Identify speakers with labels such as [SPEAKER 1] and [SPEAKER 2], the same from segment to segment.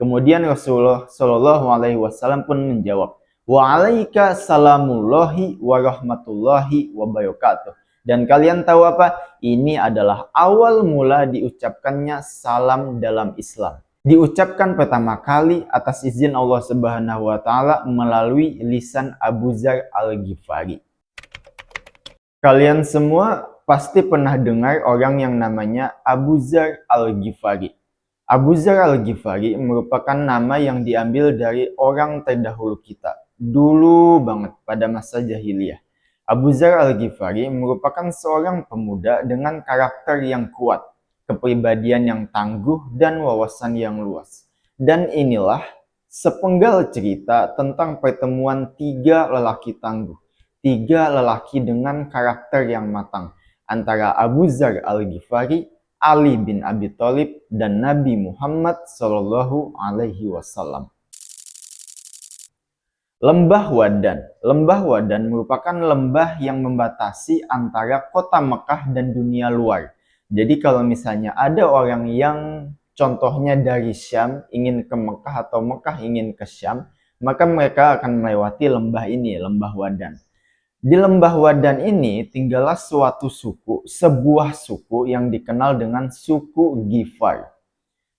[SPEAKER 1] Kemudian Rasulullah Shallallahu Alaihi Wasallam pun menjawab, "Wa'alaika salamullahi wa rahmatullahi wa barakatuh." Dan kalian tahu apa? Ini adalah awal mula diucapkannya salam dalam Islam. Diucapkan pertama kali atas izin Allah Subhanahu wa taala melalui lisan Abu Dzar Al-Ghifari. Kalian semua pasti pernah dengar orang yang namanya Abu Dzar Al-Ghifari. Abu Dzar Al-Ghifari merupakan nama yang diambil dari orang terdahulu kita. Dulu banget pada masa jahiliyah. Abu Dzar Al-Ghifari merupakan seorang pemuda dengan karakter yang kuat, kepribadian yang tangguh, dan wawasan yang luas. Dan inilah sepenggal cerita tentang pertemuan tiga lelaki tangguh. Tiga lelaki dengan karakter yang matang antara Abu Dzar Al-Ghifari, Ali bin Abi Thalib, dan Nabi Muhammad Shallallahu Alaihi Wasallam. Lembah Wadan. Lembah Wadan merupakan lembah yang membatasi antara kota Mekah dan dunia luar. Jadi kalau misalnya ada orang yang contohnya dari Syam ingin ke Mekah atau Mekah ingin ke Syam, maka mereka akan melewati lembah ini, Lembah Wadan. Di Lembah Wadan ini tinggallah suatu suku, sebuah suku yang dikenal dengan suku Ghifar.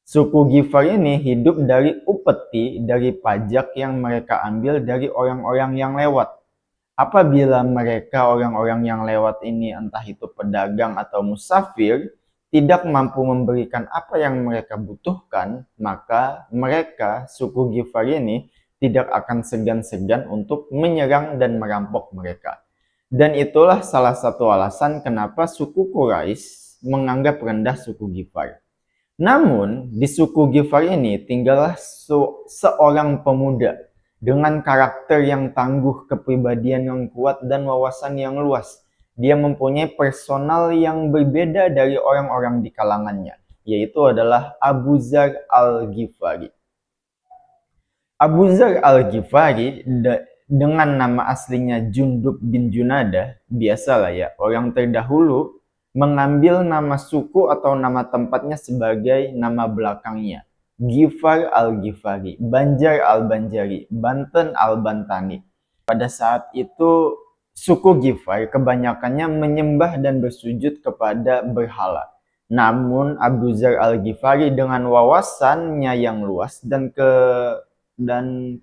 [SPEAKER 1] Suku Ghifar ini hidup dari upeti, dari pajak yang mereka ambil dari orang-orang yang lewat. Apabila mereka orang-orang yang lewat ini entah itu pedagang atau musafir, tidak mampu memberikan apa yang mereka butuhkan, maka mereka, suku Ghifar ini, tidak akan segan-segan untuk menyerang dan merampok mereka. Dan itulah salah satu alasan kenapa suku Quraisy menganggap rendah suku Ghifar. Namun, di suku Ghifar ini tinggallah seorang pemuda dengan karakter yang tangguh, kepribadian yang kuat, dan wawasan yang luas. Dia mempunyai personal yang berbeda dari orang-orang di kalangannya, yaitu adalah Abu Dzar Al-Ghifari. Abu Dzar Al-Ghifari dengan nama aslinya Jundub bin Junadah, biasalah ya, orang terdahulu mengambil nama suku atau nama tempatnya sebagai nama belakangnya. Ghifar Al-Ghifari, Banjar Al-Banjari, Banten Al-Bantani. Pada saat itu suku Ghifar kebanyakannya menyembah dan bersujud kepada berhala. Namun Abu Dzar Al-Ghifari dengan wawasannya yang luas dan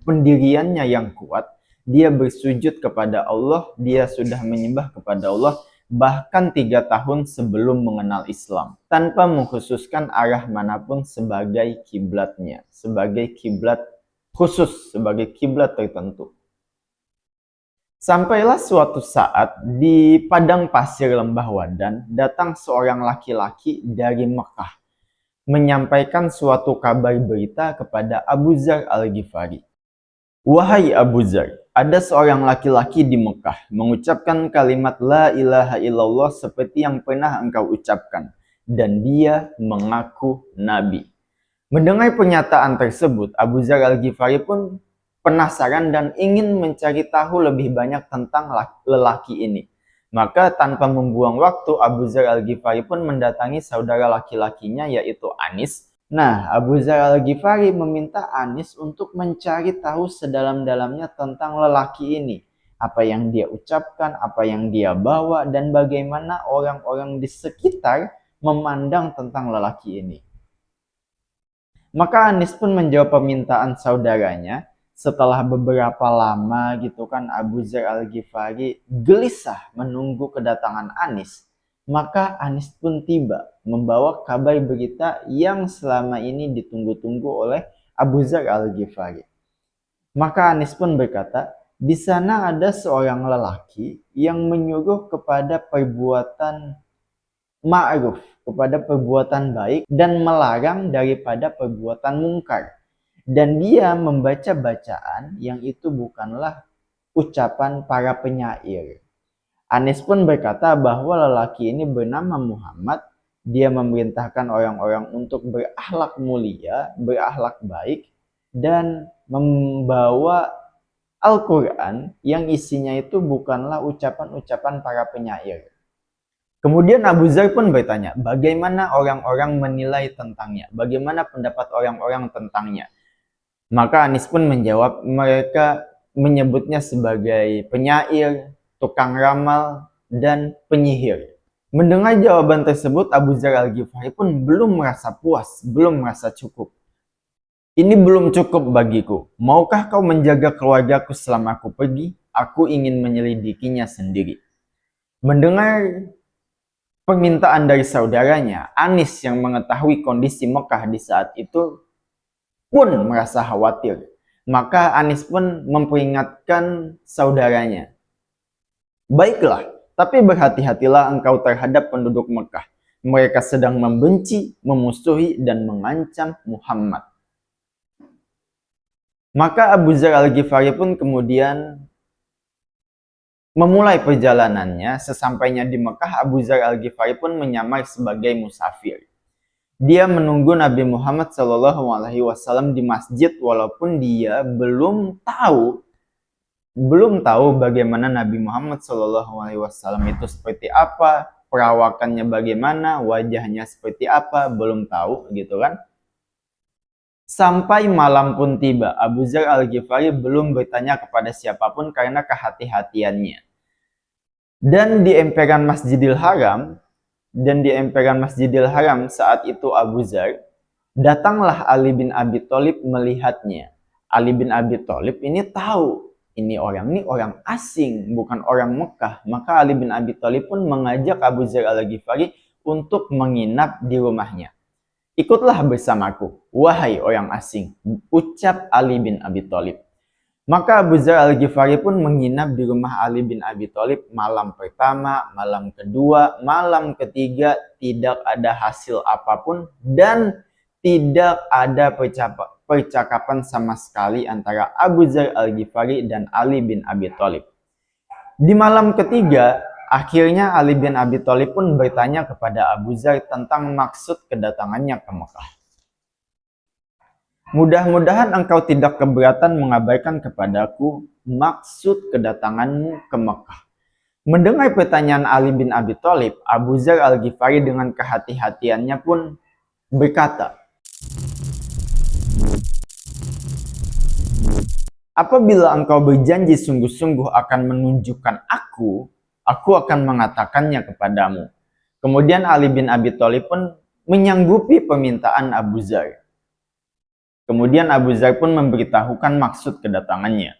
[SPEAKER 1] pendiriannya yang kuat, dia bersujud kepada Allah, dia sudah menyembah kepada Allah bahkan 3 tahun sebelum mengenal Islam, tanpa mengkhususkan arah manapun sebagai kiblatnya, sebagai kiblat khusus, sebagai kiblat tertentu. Sampailah suatu saat di padang pasir Lembah Wadan, datang seorang laki-laki dari Mekah, menyampaikan suatu kabar berita kepada Abu Dzar Al-Ghifari. Wahai Abu Dzar, ada seorang laki-laki di Mekah mengucapkan kalimat La ilaha illallah seperti yang pernah engkau ucapkan, dan dia mengaku Nabi. Mendengar pernyataan tersebut, Abu Dzar Al-Ghifari pun penasaran dan ingin mencari tahu lebih banyak tentang lelaki ini. Maka tanpa membuang waktu, Abu Dzar Al-Ghifari pun mendatangi saudara laki-lakinya yaitu Anis. Nah, Abu Dzar Al-Ghifari meminta Anis untuk mencari tahu sedalam-dalamnya tentang lelaki ini. Apa yang dia ucapkan, apa yang dia bawa, dan bagaimana orang-orang di sekitar memandang tentang lelaki ini. Maka Anis pun menjawab permintaan saudaranya. Setelah beberapa lama gitu kan, Abu Dzar Al-Ghifari gelisah menunggu kedatangan Anis. Maka Anis pun tiba membawa kabar berita yang selama ini ditunggu-tunggu oleh Abu Dzar Al-Ghifari. Maka Anis pun berkata, di sana ada seorang lelaki yang menyuruh kepada perbuatan ma'ruf, kepada perbuatan baik, dan melarang daripada perbuatan mungkar. Dan dia membaca bacaan yang itu bukanlah ucapan para penyair. Anis pun berkata bahwa lelaki ini bernama Muhammad. Dia memerintahkan orang-orang untuk berakhlak mulia, berakhlak baik, dan membawa Al-Quran yang isinya itu bukanlah ucapan-ucapan para penyair. Kemudian Abu Dzar pun bertanya, bagaimana orang-orang menilai tentangnya? Bagaimana pendapat orang-orang tentangnya? Maka Anis pun menjawab, mereka menyebutnya sebagai penyair, tukang ramal, dan penyihir. Mendengar jawaban tersebut, Abu Dzar Al-Ghifari pun belum merasa puas, belum merasa cukup. Ini belum cukup bagiku. Maukah kau menjaga keluargaku selama aku pergi? Aku ingin menyelidikinya sendiri. Mendengar permintaan dari saudaranya, Anis yang mengetahui kondisi Mekah di saat itu pun merasa khawatir. Maka Anis pun memperingatkan saudaranya, baiklah, tapi berhati-hatilah engkau terhadap penduduk Mekah. Mereka sedang membenci, memusuhi, dan mengancam Muhammad. Maka Abu Dzar Al-Ghifari pun kemudian memulai perjalanannya. Sesampainya di Mekah, Abu Dzar Al-Ghifari pun menyamar sebagai musafir. Dia menunggu Nabi Muhammad SAW di masjid walaupun dia belum tahu bagaimana Nabi Muhammad SAW itu seperti apa, perawakannya bagaimana, wajahnya seperti apa, belum tahu gitu kan. Sampai malam pun tiba, Abu Dzar Al-Ghifari belum bertanya kepada siapapun karena kehati-hatiannya. Dan di emperan Masjidil Haram saat itu Abu Dzar, datanglah Ali bin Abi Thalib melihatnya. Ali bin Abi Thalib ini tahu ini orang asing, bukan orang Mekah. Maka Ali bin Abi Thalib pun mengajak Abu Dzar Al-Ghifari untuk menginap di rumahnya. Ikutlah bersamaku, wahai orang asing, ucap Ali bin Abi Thalib. Maka Abu Dzar Al-Ghifari pun menginap di rumah Ali bin Abi Thalib malam pertama, malam kedua, malam ketiga, tidak ada hasil apapun dan tidak ada percakapan sama sekali antara Abu Dzar Al-Ghifari dan Ali bin Abi Thalib. Di malam ketiga, akhirnya Ali bin Abi Thalib pun bertanya kepada Abu Dzar tentang maksud kedatangannya ke Mekah. Mudah-mudahan engkau tidak keberatan mengabarkan kepadaku maksud kedatanganmu ke Mekah. Mendengar pertanyaan Ali bin Abi Thalib, Abu Dzar Al-Ghifari dengan kehati-hatiannya pun berkata, apabila engkau berjanji sungguh-sungguh akan menunjukkan aku akan mengatakannya kepadamu. Kemudian Ali bin Abi Thalib pun menyanggupi permintaan Abu Dzar. Kemudian Abu Dzar pun memberitahukan maksud kedatangannya.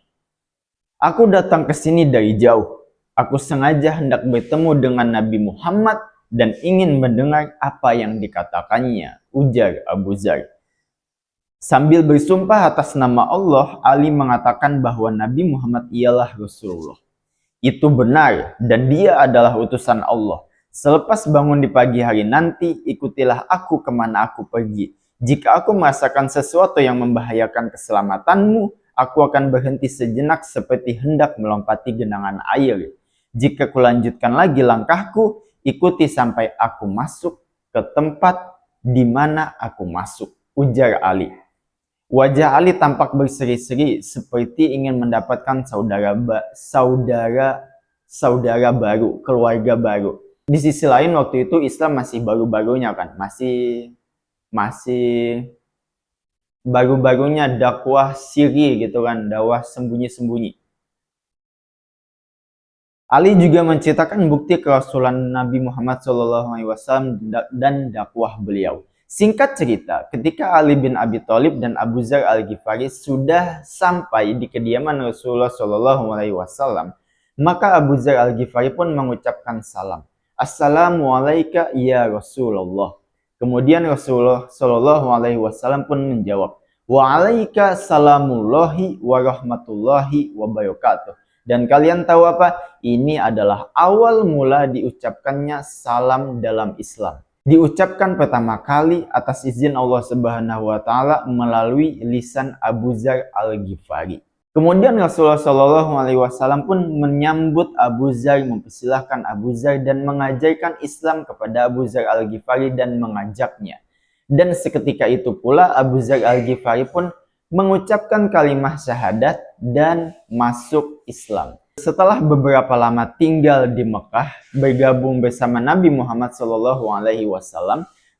[SPEAKER 1] Aku datang ke sini dari jauh. Aku sengaja hendak bertemu dengan Nabi Muhammad dan ingin mendengar apa yang dikatakannya, ujar Abu Dzar. Sambil bersumpah atas nama Allah, Ali mengatakan bahwa Nabi Muhammad ialah Rasulullah. Itu benar dan dia adalah utusan Allah. Selepas bangun di pagi hari nanti, ikutilah aku kemana aku pergi. Jika aku merasakan sesuatu yang membahayakan keselamatanmu, aku akan berhenti sejenak seperti hendak melompati genangan air. Jika kulanjutkan lagi langkahku, ikuti sampai aku masuk ke tempat di mana aku masuk, ujar Ali. Wajah Ali tampak berseri-seri seperti ingin mendapatkan saudara baru, keluarga baru. Di sisi lain waktu itu Islam masih baru-barunya kan, masih baru-barunya dakwah siri gitu kan, dakwah sembunyi-sembunyi. Ali juga menceritakan bukti kerasulan Nabi Muhammad SAW dan dakwah beliau. Singkat cerita, ketika Ali bin Abi Thalib dan Abu Dzar Al-Ghifari sudah sampai di kediaman Rasulullah SAW, maka Abu Dzar Al-Ghifari pun mengucapkan salam. Assalamualaikum ya Rasulullah. Kemudian Rasulullah SAW pun menjawab, Waalaikumsalamullahi warahmatullahi wabarakatuh. Dan kalian tahu apa? Ini adalah awal mula diucapkannya salam dalam Islam. Diucapkan pertama kali atas izin Allah Subhanahu wa taala melalui lisan Abu Dzar Al-Ghifari. Kemudian Rasulullah SAW pun menyambut Abu Dzar, mempersilahkan Abu Dzar dan mengajarkan Islam kepada Abu Dzar Al-Ghifari dan mengajaknya. Dan seketika itu pula Abu Dzar Al-Ghifari pun mengucapkan kalimat syahadat dan masuk Islam. Setelah beberapa lama tinggal di Mekah, bergabung bersama Nabi Muhammad SAW,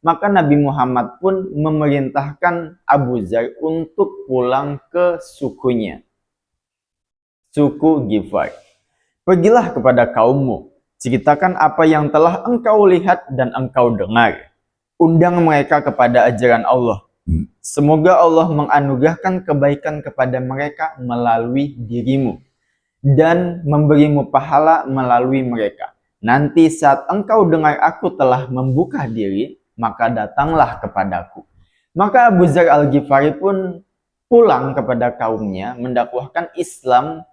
[SPEAKER 1] Maka Nabi Muhammad pun memerintahkan Abu Dzar untuk pulang ke sukunya, suku Ghifar. Pergilah kepada kaummu, ceritakan apa yang telah engkau lihat dan engkau dengar. Undang mereka kepada ajaran Allah. Semoga Allah menganugerahkan kebaikan kepada mereka melalui dirimu dan memberimu pahala melalui mereka. Nanti saat engkau dengar aku telah membuka diri, maka datanglah kepadaku. Maka Abu Dzar Al-Ghifari pun pulang kepada kaumnya, mendakwahkan Islam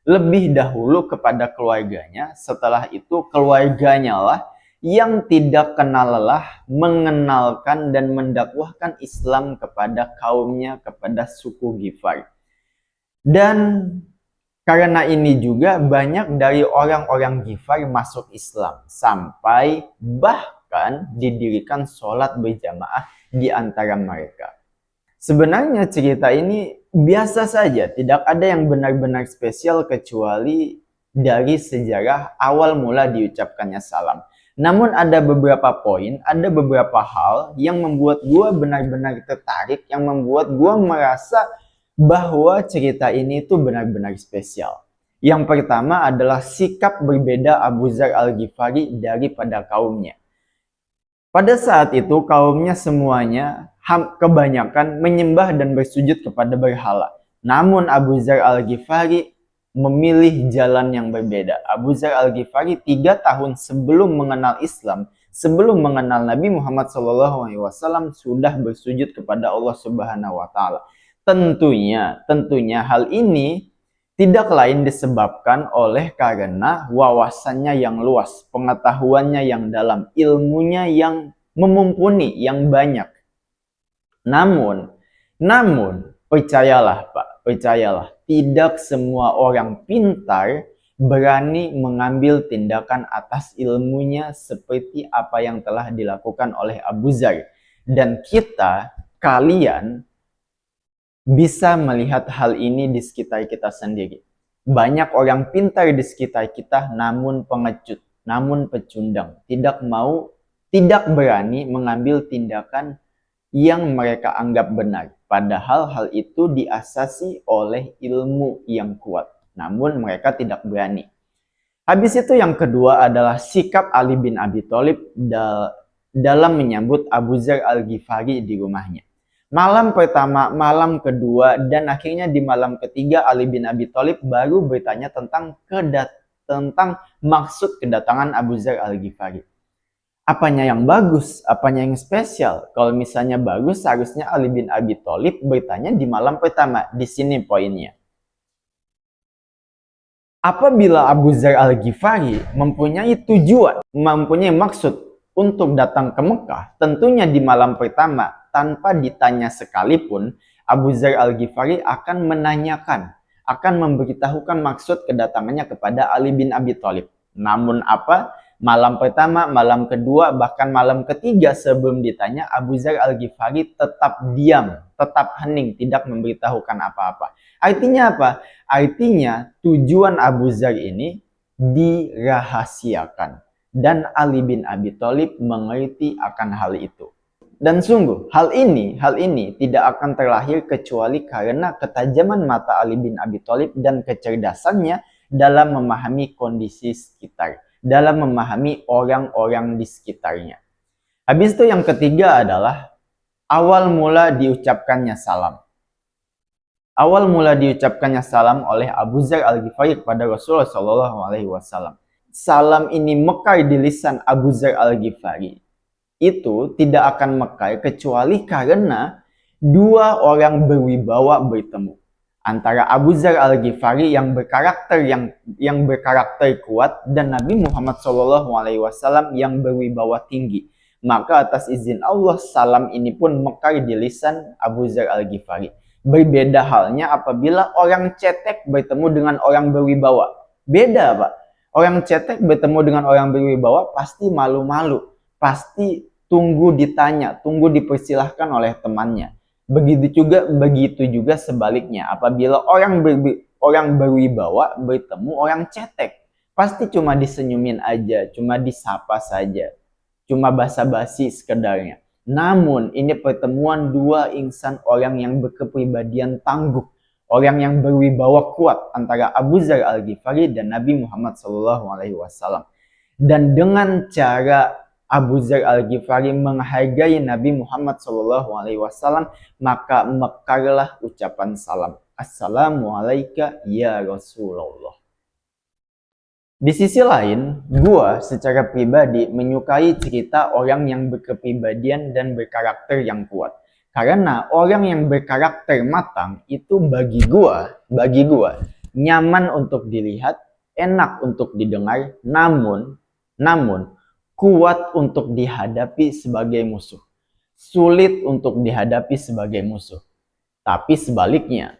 [SPEAKER 1] lebih dahulu kepada keluarganya. Setelah itu keluarganya lah yang tidak kenal lelah mengenalkan dan mendakwahkan Islam kepada kaumnya, kepada suku Ghifar. Dan karena ini juga banyak dari orang-orang Ghifar masuk Islam, sampai bahkan didirikan sholat berjamaah di antara mereka. Sebenarnya cerita ini biasa saja, tidak ada yang benar-benar spesial kecuali dari sejarah awal mula diucapkannya salam. Namun ada beberapa poin, ada beberapa hal yang membuat gua benar-benar tertarik, yang membuat gua merasa bahwa cerita ini itu benar-benar spesial. Yang pertama adalah sikap berbeda Abu Dzar Al-Ghifari daripada kaumnya. Pada saat itu kaumnya semuanya kebanyakan menyembah dan bersujud kepada berhala. Namun Abu Dzar Al-Ghifari memilih jalan yang berbeda. Abu Dzar Al-Ghifari 3 tahun sebelum mengenal Islam, sebelum mengenal Nabi Muhammad SAW, sudah bersujud kepada Allah Subhanahu wa Ta'ala. Tentunya hal ini tidak lain disebabkan oleh karena wawasannya yang luas, pengetahuannya yang dalam, ilmunya yang memumpuni, yang banyak. Namun, percayalah Pak, percayalah, tidak semua orang pintar berani mengambil tindakan atas ilmunya seperti apa yang telah dilakukan oleh Abu Dzar. Dan kalian bisa melihat hal ini di sekitar kita sendiri. Banyak orang pintar di sekitar kita namun pengecut, namun pecundang, tidak berani mengambil tindakan yang mereka anggap benar. Padahal hal itu diasasi oleh ilmu yang kuat, namun mereka tidak berani. Habis itu yang kedua adalah sikap Ali bin Abi Thalib dalam menyambut Abu Dzar Al-Ghifari di rumahnya. Malam pertama, malam kedua, dan akhirnya di malam ketiga Ali bin Abi Thalib baru bertanya tentang maksud kedatangan Abu Dzar Al-Ghifari. Apanya yang bagus? Apanya yang spesial? Kalau misalnya bagus, seharusnya Ali bin Abi Thalib bertanya di malam pertama. Di sini poinnya. Apabila Abu Dzar Al-Ghifari mempunyai tujuan, mempunyai maksud untuk datang ke Mekah, tentunya di malam pertama, tanpa ditanya sekalipun, Abu Dzar Al-Ghifari akan menanyakan, akan memberitahukan maksud kedatangannya kepada Ali bin Abi Thalib. Namun apa? Malam pertama, malam kedua, bahkan malam ketiga sebelum ditanya, Abu Dzar Al-Ghifari tetap diam, tetap hening, tidak memberitahukan apa-apa. Artinya apa? Artinya tujuan Abu Dzar ini dirahasiakan. Dan Ali bin Abi Thalib mengerti akan hal itu. Dan sungguh, hal ini tidak akan terlahir kecuali karena ketajaman mata Ali bin Abi Thalib dan kecerdasannya dalam memahami kondisi sekitar, dalam memahami orang-orang di sekitarnya. Habis itu yang ketiga adalah awal mula diucapkannya salam. Awal mula diucapkannya salam oleh Abu Dzar Al-Ghifari kepada Rasulullah SAW. Salam ini mekar di lisan Abu Dzar Al-Ghifari. Itu tidak akan mekar kecuali karena dua orang berwibawa bertemu. Antara Abu Dzar Al-Ghifari yang berkarakter kuat dan Nabi Muhammad SAW yang berwibawa tinggi. Maka atas izin Allah, salam ini pun mekar di lisan Abu Dzar Al-Ghifari. Berbeda halnya apabila orang cetek bertemu dengan orang berwibawa. Beda Pak. Orang cetek bertemu dengan orang berwibawa pasti malu-malu. Pasti tunggu ditanya, tunggu dipersilahkan oleh temannya. Begitu juga sebaliknya. Apabila orang berwibawa bertemu orang cetek, pasti cuma disenyumin aja, cuma disapa saja, cuma basa-basi sekedarnya. Namun ini pertemuan dua insan orang yang berkepribadian tangguh, orang yang berwibawa kuat antara Abu Dzar Al-Ghifari dan Nabi Muhammad SAW. Dan dengan cara Abu Dzar Al-Ghifari menghargai Nabi Muhammad SAW, maka mekarlah ucapan salam. Assalamualaikum ya Rasulullah. Di sisi lain, gua secara pribadi menyukai cerita orang yang berkepribadian dan berkarakter yang kuat. Karena orang yang berkarakter matang itu bagi gua nyaman untuk dilihat, enak untuk didengar, namun kuat untuk dihadapi sebagai musuh. Sulit untuk dihadapi sebagai musuh. Tapi sebaliknya,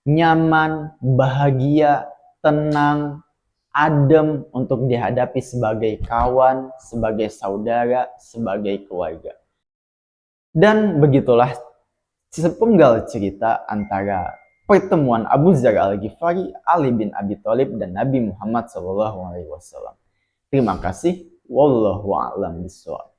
[SPEAKER 1] nyaman, bahagia, tenang, adem untuk dihadapi sebagai kawan, sebagai saudara, sebagai keluarga. Dan begitulah sepenggal cerita antara pertemuan Abu Dzar Al-Ghifari, Ali bin Abi Thalib, dan Nabi Muhammad SAW. Terima kasih. Wallahu a'lam bishawab.